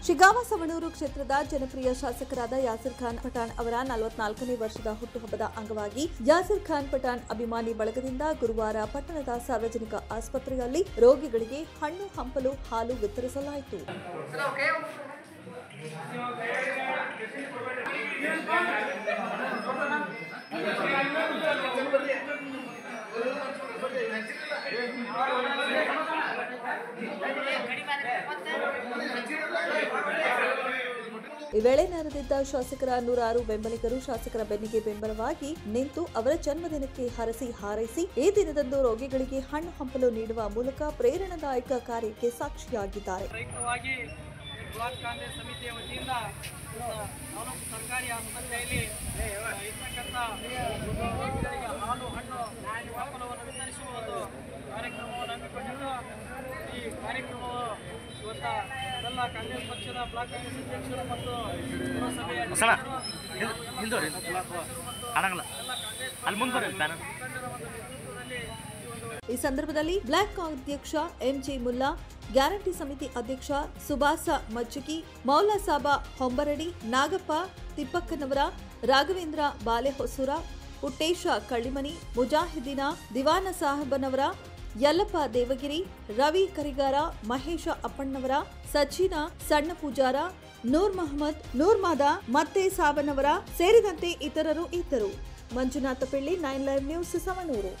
ಶಿಗಾವ ಸವಣೂರು ಕ್ಷೇತ್ರದ ಜನಪ್ರಿಯ ಶಾಸಕರಾದ ಯಾಸಿರ್ ಖಾನ್ ಪಠಾಣ್ ಅವರ 44ನೇ ವರ್ಷದ ಹುಟ್ಟುಹಬ್ಬದ ಅಂಗವಾಗಿ ಯಾಸಿರ್ ಖಾನ್ ಪಠಾಣ್ ಅಭಿಮಾನಿ ಬಳಗದಿಂದ ಗುರುವಾರ ಪಟ್ಟಣದ ಸಾರ್ವಜನಿಕ ಆಸ್ಪತ್ರೆಯಲ್ಲಿ ರೋಗಿಗಳಿಗೆ ಹಣ್ಣು ಹಂಪಲು ಹಾಲು ವಿತರಿಸಲಾಯಿತು. ಈ ವೇಳೆ ನೆರೆದಿದ್ದ ಶಾಸಕರ 106 ಬೆಂಬಲಿಗರು ಶಾಸಕರ ಬೆನ್ನಿಗೆ ಬೆಂಬಲವಾಗಿ ನಿಂತು ಅವರ ಜನ್ಮದಿನಕ್ಕೆ ಹಾರೈಸಿ ಈ ದಿನದಂದು ರೋಗಿಗಳಿಗೆ ಹಣ್ಣು ಹಂಪಲು ನೀಡುವ ಮೂಲಕ ಪ್ರೇರಣಾದಾಯಕ ಕಾರ್ಯಕ್ಕೆ ಸಾಕ್ಷಿಯಾಗಿದ್ದಾರೆ. ಬ್ಲಾಕ್ ಕಾಂಗ್ರೆಸ್ ಸಮಿತಿಯ ವತಿಯಿಂದ ತಾಲೂಕು ಸರ್ಕಾರಿ ಆಸ್ಪತ್ರೆಯಲ್ಲಿ ಇರ್ತಕ್ಕಂಥ ರೋಗಿಗಳಿಗೆ ಹಾಲು ಹಣ್ಣು ಹಂಪಲವನ್ನು ವಿತರಿಸುವ ಒಂದು ಕಾರ್ಯಕ್ರಮವನ್ನು ಹಮ್ಮಿಕೊಂಡಿದ್ದು ಈ ಕಾರ್ಯಕ್ರಮವು ಇವತ್ತು ಎಲ್ಲ ಕಾಂಗ್ರೆಸ್ ಪಕ್ಷದ ಬ್ಲಾಕ್ ಕಾಂಗ್ರೆಸ್ ಅಧ್ಯಕ್ಷರು ಮತ್ತು ಪುರಸಭೆಯ ಈ ಸಂದರ್ಭದಲ್ಲಿ ಬ್ಲಾಕ್ ಅಧ್ಯಕ್ಷ ಎಂಜಿ ಮುಲ್ಲಾ, ಗ್ಯಾರಂಟಿ ಸಮಿತಿ ಅಧ್ಯಕ್ಷ ಸುಭಾಸ ಮಜ್ಜಿಗಿ, ಮೌಲಾಸಾಬ ಹೊಂಬರಡಿ, ನಾಗಪ್ಪ ತಿಪ್ಪಕ್ಕನವರ, ರಾಘವೇಂದ್ರ ಬಾಲೆಹೊಸೂರ, ಪುಟ್ಟೇಶ ಕಳ್ಳಿಮನಿ, ಮುಜಾಹಿದೀನ ದಿವಾನ ಸಾಹಬನವರ, ಯಲ್ಲಪ್ಪ ದೇವಗಿರಿ, ರವಿ ಕರಿಗಾರ, ಮಹೇಶ ಅಪ್ಪಣ್ಣವರ, ಸಚಿನ ಸಣ್ಣ ಪೂಜಾರ, ನೂರ್ ಮಹಮ್ಮದ್, ನೂರ್ ಮಾದಾ, ಮತ್ತೆ ಸಾಬನವರ ಸೇರಿದಂತೆ ಇತರರು ಇದ್ದರು. Manjunatha Pilli, 9 live news, Savanur.